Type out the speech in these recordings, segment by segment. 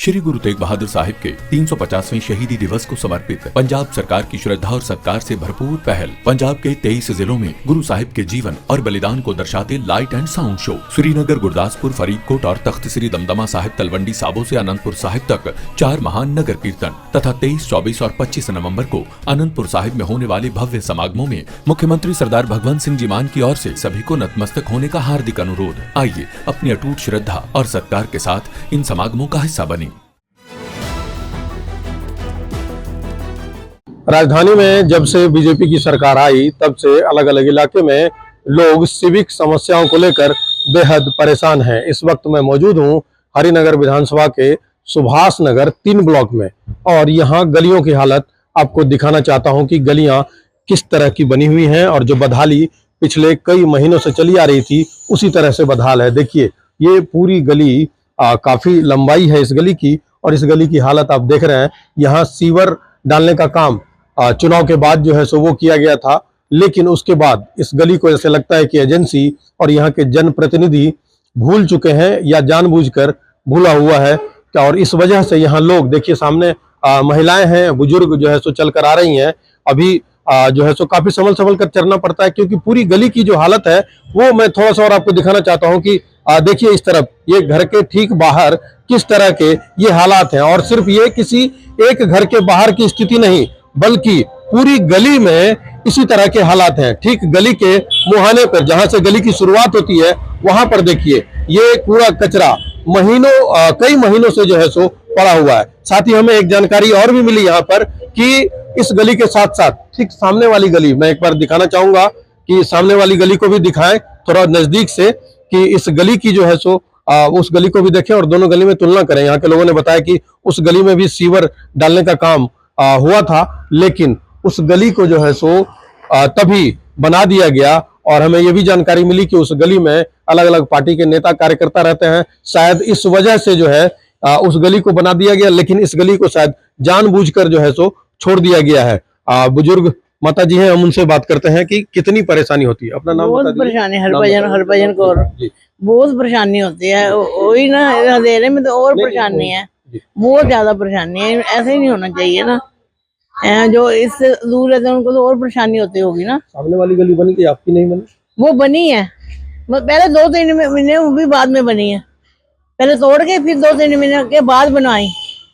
श्री गुरु तेग बहादुर साहिब के 350वें शहीदी दिवस को समर्पित पंजाब सरकार की श्रद्धा और सत्कार से भरपूर पहल। पंजाब के 23 जिलों में गुरु साहिब के जीवन और बलिदान को दर्शाते light and sound show. Srinagar, Gurdaspur, Faridkot और तख्त श्री दमदमा साहिब, तलवंडी साबो से अनंतपुर साहिब तक 4 महान नगर कीर्तन तथा 23, 24 और 25 नवम्बर को अनंतपुर साहिब में होने वाले भव्य समागमों में मुख्यमंत्री सरदार भगवंत सिंह जी मान की ओर से सभी को नतमस्तक होने का हार्दिक अनुरोध। आइए अपनी अटूट श्रद्धा और सत्कार के साथ इन समागमों का हिस्सा बने। राजधानी में जब से बीजेपी की सरकार आई तब से अलग अलग इलाके में लोग सिविक समस्याओं को लेकर बेहद परेशान हैं। इस वक्त मैं मौजूद हूं हरिनगर विधानसभा के सुभाष नगर 3 ब्लॉक में और यहां गलियों की हालत आपको दिखाना चाहता हूं कि गलियां किस तरह की बनी हुई हैं और जो बदहाली पिछले कई महीनों से चली आ रही थी उसी तरह से बदहाल है। देखिए, ये पूरी गली काफी लंबाई है इस गली की और इस गली की हालत आप देख रहे हैं। यहाँ सीवर डालने का काम चुनाव के बाद जो है सो वो किया गया था, लेकिन उसके बाद इस गली को ऐसे लगता है कि एजेंसी और यहाँ के जनप्रतिनिधि भूल चुके हैं या जानबूझकर भूला हुआ है। और इस वजह से यहाँ लोग, देखिए सामने महिलाएं हैं, बुजुर्ग जो है सो चल कर आ रही हैं। अभी जो है सो काफी संभल कर चलना पड़ता है क्योंकि पूरी गली की जो हालत है वो मैं थोड़ा सा और आपको दिखाना चाहता हूँ कि देखिए इस तरफ ये घर के ठीक बाहर किस तरह के ये हालात हैं। और सिर्फ ये किसी एक घर के बाहर की स्थिति नहीं बल्कि पूरी गली में इसी तरह के हालात हैं। ठीक गली के मुहाने पर जहां से गली की शुरुआत होती है वहां पर देखिए ये कूड़ा कचरा कई महीनों से जो है सो पड़ा हुआ है। साथ ही हमें एक जानकारी और भी मिली यहाँ पर कि इस गली के साथ साथ ठीक सामने वाली गली, मैं एक बार दिखाना चाहूंगा कि सामने वाली गली को भी दिखाएं थोड़ा नजदीक से कि इस गली की जो है सो उस गली को भी देखें और दोनों गली में तुलना करें। यहाँ के लोगों ने बताया कि उस गली में भी सीवर डालने का काम हुआ था, लेकिन उस गली को जो है सो तभी बना दिया गया। और हमें यह भी जानकारी मिली कि उस गली में अलग अलग पार्टी के नेता कार्यकर्ता रहते हैं। शायद इस वजह से जो है उस गली को बना दिया गया, लेकिन इस गली को शायद जानबूझकर जो है सो छोड़ दिया गया है। बुजुर्ग माता जी हैं, हम उनसे बात करते हैं कि कितनी परेशानी होती है। अपना नाम बता दीजिए। परेशानी हरभजन कौर, बहुत परेशानी होती है। वही ना, अंधेरे में तो और परेशानी है, बहुत ज्यादा परेशानी है। ऐसे ही नहीं होना चाहिए ना, जो इससे दूर रहते हैं उनको तो और परेशानी होती होगी ना। सामने वाली गली बनी थी, आपकी नहीं बनी? वो बनी है, पहले 2-3 महीने वो भी बाद में बनी है। पहले तोड़ के फिर 2-3 महीने के बाद बनवाई।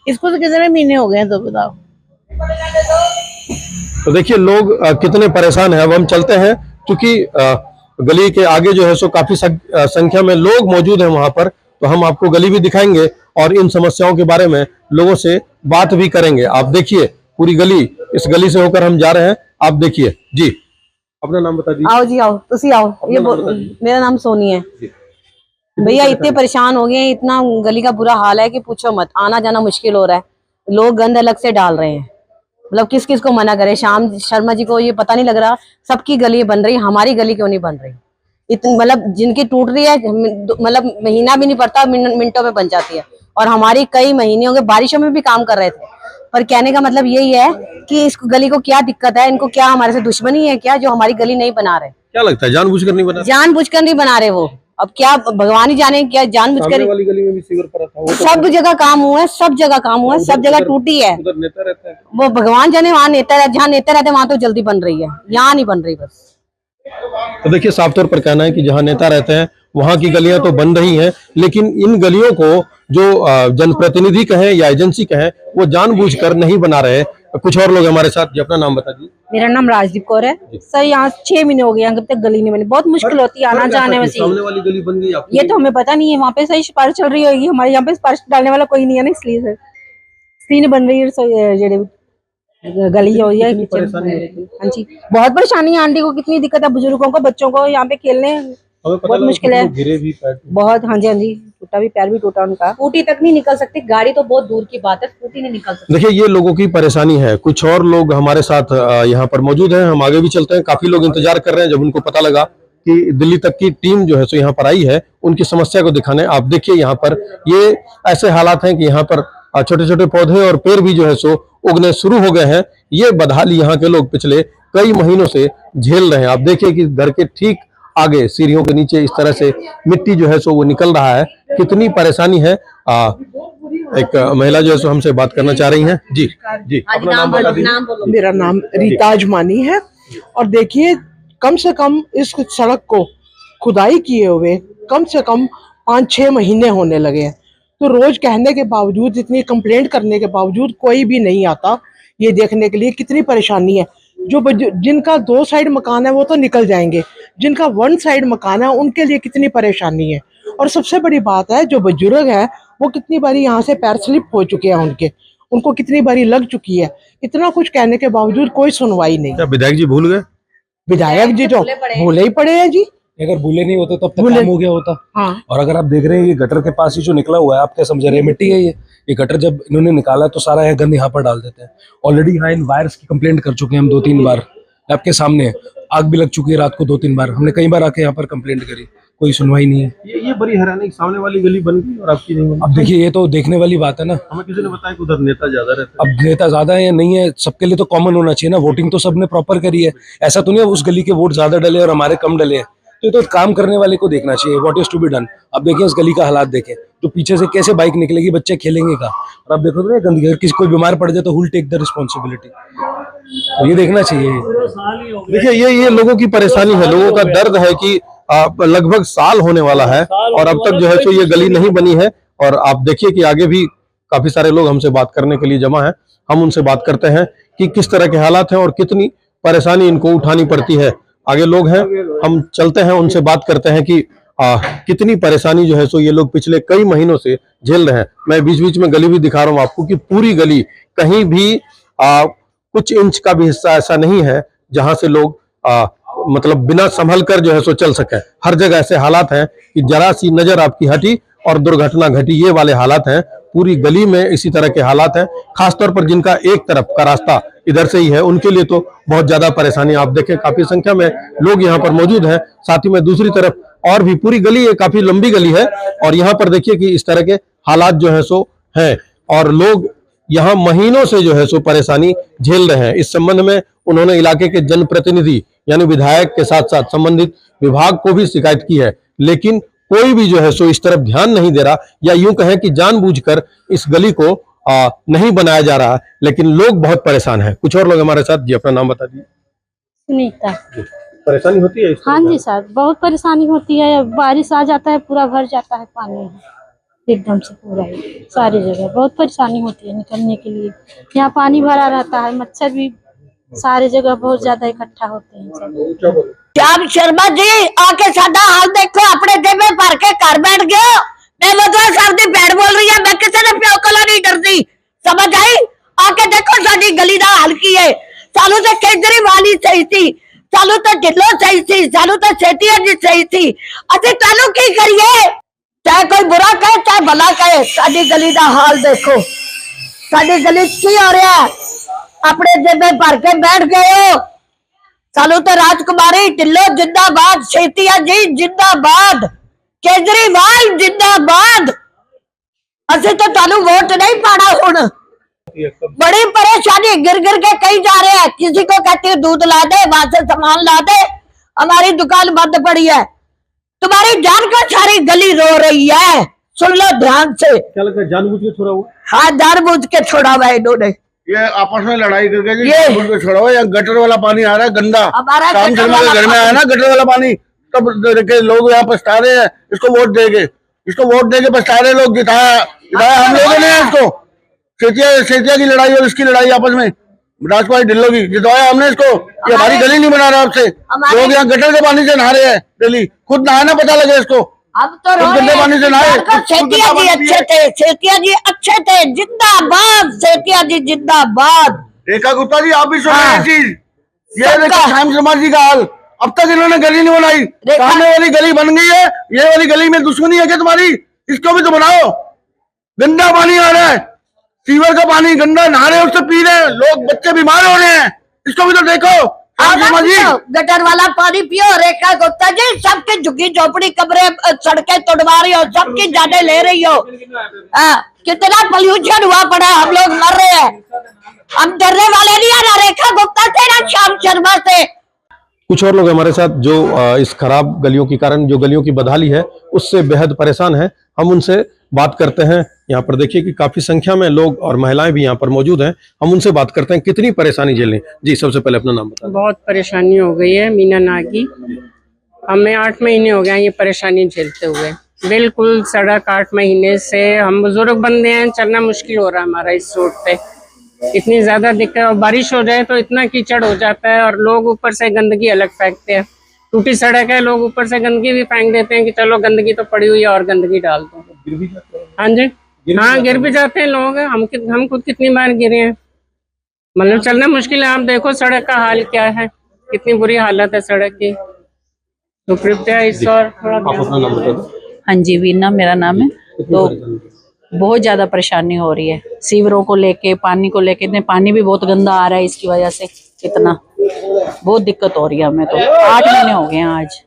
इसको तो कितने महीने हो गए हैं तो बताओ। तो देखिए लोग कितने परेशान हैं। अब हम चलते हैं क्योंकि गली के आगे जो है सो काफी संख्या में लोग मौजूद हैं वहां पर, तो हम आपको गली भी दिखाएंगे और इन समस्याओं के बारे में लोगों से बात भी करेंगे। आप देखिए पूरी गली, इस गली से होकर हम जा रहे हैं। आप देखिए जी, अपना नाम बता दीजिए। आओ जी, आओ तुसी आओ। ये मेरा नाम सोनी है भैया। इतने परेशान हो गए हैं, इतना गली का बुरा हाल है कि पूछो मत। आना जाना मुश्किल हो रहा है, लोग गंद अलग से डाल रहे हैं। मतलब किस किस को मना करे। श्याम शर्मा जी को ये पता नहीं लग रहा सबकी गली बन रही, हमारी गली क्यों नहीं बन रही। इतनी मतलब जिनकी टूट रही है, मतलब महीना भी नहीं पड़ता, मिनटों में बन जाती है। और हमारी कई महीने हो गए, बारिशों में भी काम कर रहे थे। पर कहने का मतलब यही है कि इस गली को क्या दिक्कत है, इनको क्या हमारे से दुश्मनी है क्या जो हमारी गली नहीं बना रहे। क्या लगता है जानबूझकर नहीं बना? जानबूझकर नहीं बना रहे वो। अब क्या भगवान ही जाने क्या जानबूझकर। वाली गली में भी सीवर पड़ा था, वो सब जगह काम हुआ है, सब जगह काम हुआ है, सब जगह टूटी है। उधर नेता रहता है, वो भगवान जाने वहाँ नेता रहते, जहाँ नेता रहते वहां तो जल्दी बन रही है, यहाँ नहीं बन रही बस। तो देखिए साफ तौर पर कहना है कि जहाँ नेता रहते हैं वहां की गलियां तो बन रही हैं, लेकिन इन गलियों को जो जनप्रतिनिधि कहें या एजेंसी कहें वो जानबूझकर नहीं बना रहे। कुछ और लोग हमारे साथ। अपना नाम बता दीजिए। मेरा नाम राजदीप कौर है सर। यहाँ 6 महीने हो गए, अभी तक गली नहीं बनी। बहुत मुश्किल होती है आना जाने में। सामने वाली गली बन गई ये तो हमें पता नहीं है, वहाँ पे सही सिफारिश चल रही होगी। हमारे यहाँ पे सिफारिश डालने वाला कोई नहीं है ना, इसलिए सर स्क्रीन बन रही है गली हो है। हाँ जी, बहुत परेशानी है। आंटी को कितनी दिक्कत है, बुजुर्गों को, बच्चों को यहाँ पे खेलने बहुत मुश्किल है। गिरे भी पैर बहुत। हाँ जी, हाँ जी, टूटा भी, पैर भी टूटा उनका। स्कूटी तक नहीं निकल सकती, गाड़ी तो बहुत दूर की बात है, स्कूटी नहीं निकल सकती। देखिए ये लोगों की परेशानी है। कुछ और लोग हमारे साथ यहाँ पर मौजूद हैं, हम आगे भी चलते हैं। काफी लोग इंतजार कर रहे हैं। जब उनको पता लगा कि दिल्ली तक की टीम जो है सो यहाँ पर आई है उनकी समस्या को दिखाने। आप देखिए यहाँ पर ये ऐसे हालात हैं कि यहाँ पर छोटे छोटे पौधे और पेड़ भी जो है सो उगने शुरू हो गए हैं। ये बदहाली यहाँ के लोग पिछले कई महीनों से झेल रहे हैं। आप देखिए कि घर के ठीक आगे सीढ़ियों के नीचे इस तरह से मिट्टी जो है सो वो निकल रहा है। कितनी परेशानी है। एक महिला जो है सो हमसे बात करना चाह रही हैं। जी जी, अपना नाम बता दीजिए। मेरा नाम रीता अजमानी है। और देखिए, कम से कम इस सड़क को खुदाई किए हुए कम से कम 5-6 महीने होने लगे हैं, तो रोज कहने के बावजूद, इतनी कंप्लेंट करने के बावजूद कोई भी नहीं आता ये देखने के लिए कितनी परेशानी है। जिनका 2 साइड मकान है वो तो निकल जाएंगे, जिनका 1 साइड मकान है उनके लिए कितनी परेशानी है। और सबसे बड़ी बात है, जो बुजुर्ग है वो कितनी बारी यहाँ से पैर स्लिप हो चुके हैं, उनको कितनी बारी लग चुकी है। इतना कुछ कहने के बावजूद कोई सुनवाई नहीं। क्या विधायक जी भूल गए? विधायक जी तो भूले ही पड़े हैं जी। अगर भूले नहीं होते तो अब तक काम हो गया होता। हाँ। और अगर आप देख रहे हैं ये गटर के पास ही जो निकला हुआ है, आप क्या समझ रहे हैं, मिट्टी है ये गटर जब इन्होंने निकाला तो सारा यहाँ गंद यहाँ पर डाल देते हैं। ऑलरेडी यहाँ इन वायर्स की कंप्लेंट कर चुके हैं हम 2-3 बार, आपके सामने है। आग भी लग चुकी है रात को 2-3 बार, हमने कई बार आके यहाँ पर कंप्लेंट करी, कोई सुनवाई नहीं है। ये बड़ी हैरानी, सामने वाली गली बन गई और आपकी नहीं बनी। अब देखिए, ये तो देखने वाली बात है ना। हमें किसी ने बताया कि उधर नेता ज्यादा रहते हैं। अब नेता ज्यादा है या नहीं है, सबके लिए तो कॉमन होना चाहिए ना। वोटिंग तो सबने प्रॉपर करी है, ऐसा तो नहीं है उस गली के वोट ज्यादा डले और हमारे कम डले हैं। तो ये तो काम करने वाले को देखना चाहिए, what is to be done. अब देखिए इस गली का हालात देखें, तो पीछे से कैसे बाइक निकलेगी, बच्चे खेलेंगे का। और अब देखो तो गंदगी, किसी कोई बीमार पड़ जाए तो हुल टेक द रिस्पॉन्सिबिलिटी, तो ये देखना चाहिए। देखिए ये लोगों की परेशानी है, लोगों का दर्द है कि लगभग साल होने वाला है और अब तक जो है सो ये गली नहीं बनी है। और आप देखिए कि आगे भी काफी सारे लोग हमसे बात करने के लिए जमा है। हम उनसे बात करते हैं कि किस तरह के हालात हैं और कितनी परेशानी इनको उठानी पड़ती है। आगे लोग हैं, हम चलते हैं, उनसे बात करते हैं कि कितनी परेशानी जो है सो ये लोग पिछले कई महीनों से झेल रहे हैं। मैं बीच बीच में गली भी दिखा रहा हूँ आपको कि पूरी गली, कहीं भी कुछ इंच का भी हिस्सा ऐसा नहीं है जहां से लोग मतलब बिना संभल कर जो है सो चल सके। हर जगह ऐसे हालात हैं कि जरा सी नजर आपकी हटी और दुर्घटना घटी, ये वाले हालात हैं। पूरी गली में इसी तरह के हालात हैं। खासतौर पर जिनका एक तरफ का रास्ता इधर से ही है उनके लिए तो बहुत ज्यादा परेशानी। आप देखें काफी संख्या में लोग यहाँ पर मौजूद हैं, साथ ही में दूसरी तरफ और भी पूरी गली है, काफी लंबी गली है। और यहाँ पर देखिए कि इस तरह के हालात जो है सो है और लोग यहाँ महीनों से जो है सो परेशानी झेल रहे हैं। इस संबंध में उन्होंने इलाके के जनप्रतिनिधि यानी विधायक के साथ साथ संबंधित विभाग को भी शिकायत की है, लेकिन कोई भी जो है सो इस तरफ ध्यान नहीं दे रहा, या यूं कहें कि जानबूझकर इस गली को नहीं बनाया जा रहा। लेकिन लोग बहुत परेशान हैं। कुछ और लोग हमारे साथ। जी, अपना नाम बता दीजिए। सुनीता। परेशानी होती है? हाँ जी सर, बहुत परेशानी होती है। बारिश आ जाता है, पूरा भर जाता है पानी एकदम से, पूरा ही सारी जगह बहुत परेशानी होती है निकलने के लिए। यहाँ पानी भरा रहता है, मच्छर भी सारी जगह बहुत ज्यादा इकट्ठा होते हैं। श्याम शर्मा जी आके सादा हाल देखो, अपने दिल में भर के घर बैठ गए। मैं मतलब सर दी बैठ बोल रही है, मैं किसी ने प्यो को नहीं डरती, समझ आई? आके देखो साडी गली दा हाल की है। सालू तो केजरीवाल ही सही थी, सालू तो ढिल्लो सही थी, सालू तो सेठिया जी सही थी। असी तालू की करिए, चाहे कोई बुरा कहे चाहे भला कहे, साडी गली दा हाल देखो। साडी गली की हो रहा है, अपने दिल में भर के बैठ गए हो। सालू तो राजकुमारी ढिल्लो जिंदाबाद, सेठिया जी जिंदाबाद, केजरीवाल जिंदाबाद। असि तो तालू वोट नहीं पाना हुण। बड़ी परेशानी, गिर गिर के कहीं जा रहे हैं। किसी को कहती है दूध ला दे, वहां से सामान ला दे, हमारी दुकान बंद पड़ी है। तुम्हारी जान का सारी गली रो रही है, सुन लो ध्यान से। क्या लगता है जानबूझ के छोड़ा हुआ? हाँ, जानबूझ के छोड़ा हुआ इन्होंने। ये आपस में लड़ाई करके जी जानबूझ के छोड़ा हुआ। यहाँ गटर वाला पानी आ रहा है गंदा, शाम शर्मा के घर में आया ना गटर वाला पानी, तब लोग यहाँ पछता रहे हैं। इसको वोट देके पछता रहे लोग। जिताया हम लोगों ने इसको। सेठिया की लड़ाई और इसकी लड़ाई आपस में, राजकुमारी ढिल्लो की, जितवाया हमने इसको। ये हमारी गली नहीं बना रहा आपसे। लोग यहाँ गटर के पानी से नहा रहे हैं डेली, खुद नहाना पता लगे इसको। अब तो गंदे पानी से नहाए। सेठिया जी अच्छे थे, सेठिया जी अच्छे थे, जिंदाबाद सेठिया जी जिंदाबाद। रेखा गुप्ता जी आप भी सुन रहे हैं चीज, ये देखो श्याम शर्मा जी का हाल। अब तक इन्होंने गली नहीं बनाई, सामने वाली गली बन गई है, ये वाली गली में दुश्मनी है क्या तुम्हारी? इसको भी तो बनाओ। गंदा पानी आ रहा है, सीवर का पानी गंदा, नहा रहे उससे पी रहे हैं लोग, बच्चे बीमार हो रहे हैं। इसको भी तो देखो। गटर वाला पानी पियो। रेखा गुप्ता जी सबकी झुग्गी झोपड़ी कमरे सड़कें तोड़वा रही हो, सबकी जाने ले रही हो। कितना पोल्यूशन हुआ पड़ा, हम लोग मर रहे हैं। हम डरने वाले नहीं है ना रेखा गुप्ता से ना श्याम शर्मा से। कुछ और लोग हमारे साथ जो इस खराब गलियों के कारण जो गलियों की बदहाली है उससे बेहद परेशान हैं। हम उनसे बात करते हैं। यहाँ पर देखिए कि काफी संख्या में लोग और महिलाएं भी यहाँ पर मौजूद हैं। हम उनसे बात करते हैं कितनी परेशानी झेलें। जी, सबसे पहले अपना नाम बताएं। बहुत परेशानी हो गई है। मीना नागी, हमें 8 महीने हो गए ये परेशानी झेलते हुए। बिल्कुल सड़क 8 महीने से, हम बुजुर्ग बंदे हैं, चलना मुश्किल हो रहा है हमारा इस रोड पे। इतनी ज्यादा दिक्कत, और बारिश हो जाए तो इतना कीचड़ हो जाता है, और लोग ऊपर से गंदगी अलग फेंकते हैं। टूटी सड़क है, लोग ऊपर से गंदगी भी फेंक देते हैं कि चलो गंदगी तो पड़ी हुई है और गंदगी डाल दो। हाँ जी, हाँ गिर भी जाते हैं लोग। हम खुद कितनी बार गिरे हैं। मतलब चलना मुश्किल है। आप देखो सड़क का हाल क्या है, कितनी बुरी हालत है सड़क की। तो कृपया इस और थोड़ा हाँ जी, वीना मेरा नाम है। तो बहुत ज्यादा परेशानी हो रही है सीवरों को लेके, पानी को लेके। इतने पानी भी बहुत गंदा आ रहा है, इसकी वजह से इतना बहुत दिक्कत हो रही है हमें। तो 8 महीने हो गए हैं आज,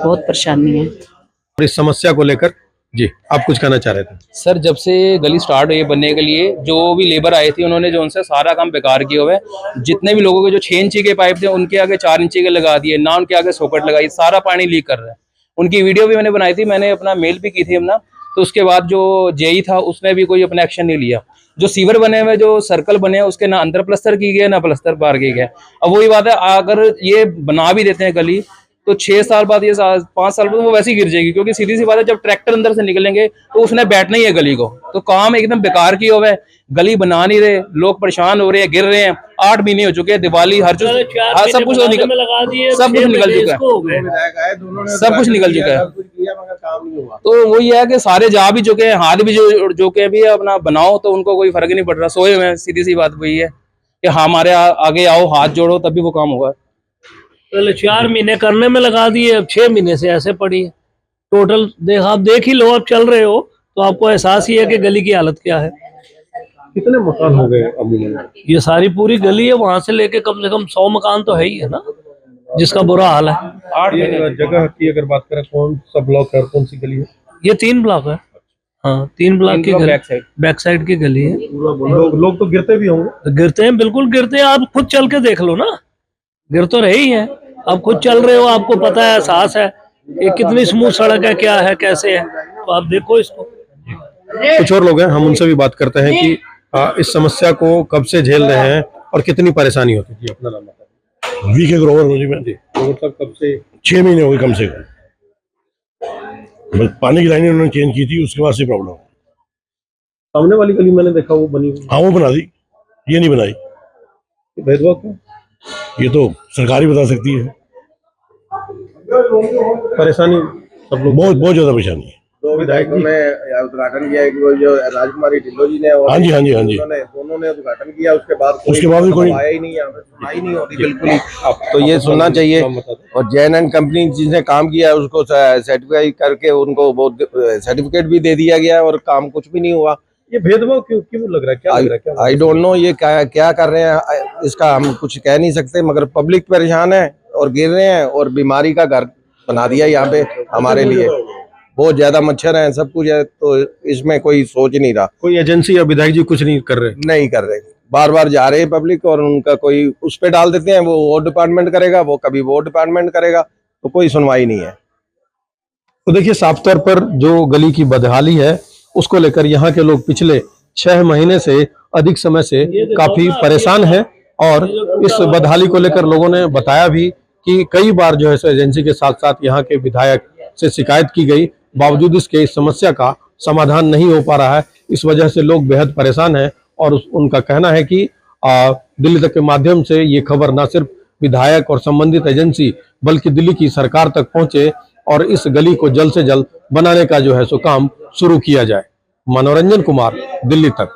बहुत परेशानी है। और इस समस्या को लेकर जी आप कुछ कहना चाह रहे थे? सर, जब से गली स्टार्ट हुई बनने के लिए, जो भी लेबर आए थे उन्होंने जो उनसे सारा काम बेकार किया हुआ है। जितने भी लोगों के जो 6 इंची के पाइप थे उनके आगे 4 इंची के लगा दिए, ना उनके आगे सॉकेट लगाई, सारा पानी लीक कर रहा है। उनकी वीडियो भी मैंने बनाई थी, मैंने अपना मेल भी की थी अपना। तो उसके बाद जो जेई था उसने भी कोई अपना एक्शन नहीं लिया। जो सीवर बने हुए, जो सर्कल बने हैं, उसके ना अंदर प्लस्तर की गया ना प्लस्तर बाहर की गया। अब वही बात है, अगर ये बना भी देते हैं गली तो 6 साल बाद या 5 साल बाद वो वैसे ही गिर जाएगी, क्योंकि सीधी सी बात है, जब ट्रैक्टर अंदर से निकलेंगे तो उसने बैठना ही है गली को। तो काम एकदम बेकार किया हुआ है, गली बना नहीं रहे, लोग परेशान हो रहे हैं, गिर रहे हैं। 8 महीने हो चुके हैं, दिवाली हर चीज, सब कुछ निकल चुका है, सब कुछ निकल चुका है। तो वही है कि सारे जा भी चुके हैं, हाथ भी जो के भी अपना बनाओ तो उनको कोई फर्क नहीं पड़ रहा, सोए हुए हैं। सीधी सी बात वही है कि हमारे आगे आओ, हाथ जोड़ो, तभी वो काम होगा। पहले 4 महीने करने में लगा दिए, अब 6 महीने से ऐसे पड़ी है। टोटल आप देख ही लो, आप चल रहे हो तो आपको एहसास ही है कि गली की हालत क्या है। कितने मकान हो गए अमूमन? ये सारी पूरी गली है, वहां से लेके कम से कम 100 मकान तो है ही है ना, जिसका बुरा हाल है। 8 जगह की अगर बात करें, कौन सा ब्लॉक है, कौन सी गली है? ये 3 ब्लॉक है। हाँ, 3 ब्लॉक की गली, बैक साइड की गली है। लोग तो गिरते भी होंगे। गिरते हैं, बिल्कुल गिरते हैं। आप खुद चल के देख लो ना, गिर तो रहे ही है। आप खुद चल रहे हो, आपको पता है, एहसास है ये कितनी स्मूथ सड़क है, क्या है, कैसे है। तो आप देखो इसको। कुछ और लोग हैं, हम उनसे भी बात करते हैं कि इस समस्या को कब से झेल रहे हैं और कितनी परेशानी होती है। अपना नाम बताएं। वी के ग्रोवर मुझे मतलब कब से? 6 महीने हो गए कम से कम। बस पानी की लाइनें उन्होंने चेंज की थी, उसके बाद से प्रॉब्लम। सामने वाली गली मैंने देखा वो बनी हुई। हाँ, वो बना दी, ये नहीं बनाई। भेदभाव क्यों? ये तो सरकार ही बता सकती है। परेशानी सब लोग, बहुत ज्यादा परेशानी है। तो विधायक ने उद्घाटन किया, वो जो राजकुमारी ढिल्लो जी ने, हाँ जी दोनों ने उद्घाटन किया। उसके बाद भी कोई आया ही नहीं, यहाँ पे सुनाई नहीं होती बिल्कुल ही। तो ये सुनना चाहिए। और जैन एंड कंपनी जिसने काम किया उसको सर्टिफाई करके उनको सर्टिफिकेट भी दे दिया गया और काम कुछ भी नहीं हुआ। ये भेदभाव क्यों लग रहा है? क्या लग रहा है? आई डोंट नो ये क्या कर रहे हैं, इसका हम कुछ कह नहीं सकते। मगर पब्लिक परेशान है और गिर रहे हैं, और बीमारी का घर बना दिया यहाँ पे हमारे लिए। बहुत ज्यादा मच्छर हैं, सब कुछ है, तो इसमें कोई सोच नहीं रहा। कोई एजेंसी या विधायक जी कुछ नहीं कर रहे? बार बार जा रहे हैं पब्लिक, और उनका कोई उस पे डाल देते हैं, वो डिपार्टमेंट करेगा, वो कभी वो डिपार्टमेंट करेगा, तो कोई सुनवाई नहीं है। तो देखिए, साफ तौर पर जो गली की बदहाली है उसको लेकर यहाँ के लोग पिछले 6 महीने से अधिक समय से काफी परेशान हैं। और इस बदहाली को लेकर लोगों ने बताया भी कि कई बार जो है सो एजेंसी के साथ साथ यहाँ के विधायक से शिकायत की गई, बावजूद इसके इस समस्या का समाधान नहीं हो पा रहा है। इस वजह से लोग बेहद परेशान हैं। और उनका कहना है कि दिल्ली तक के माध्यम से ये खबर न सिर्फ विधायक और संबंधित एजेंसी बल्कि दिल्ली की सरकार तक पहुंचे और इस गली को जल्द से जल्द बनाने का जो है सो काम शुरू किया जाए। मनोरंजन कुमार, दिल्ली तक।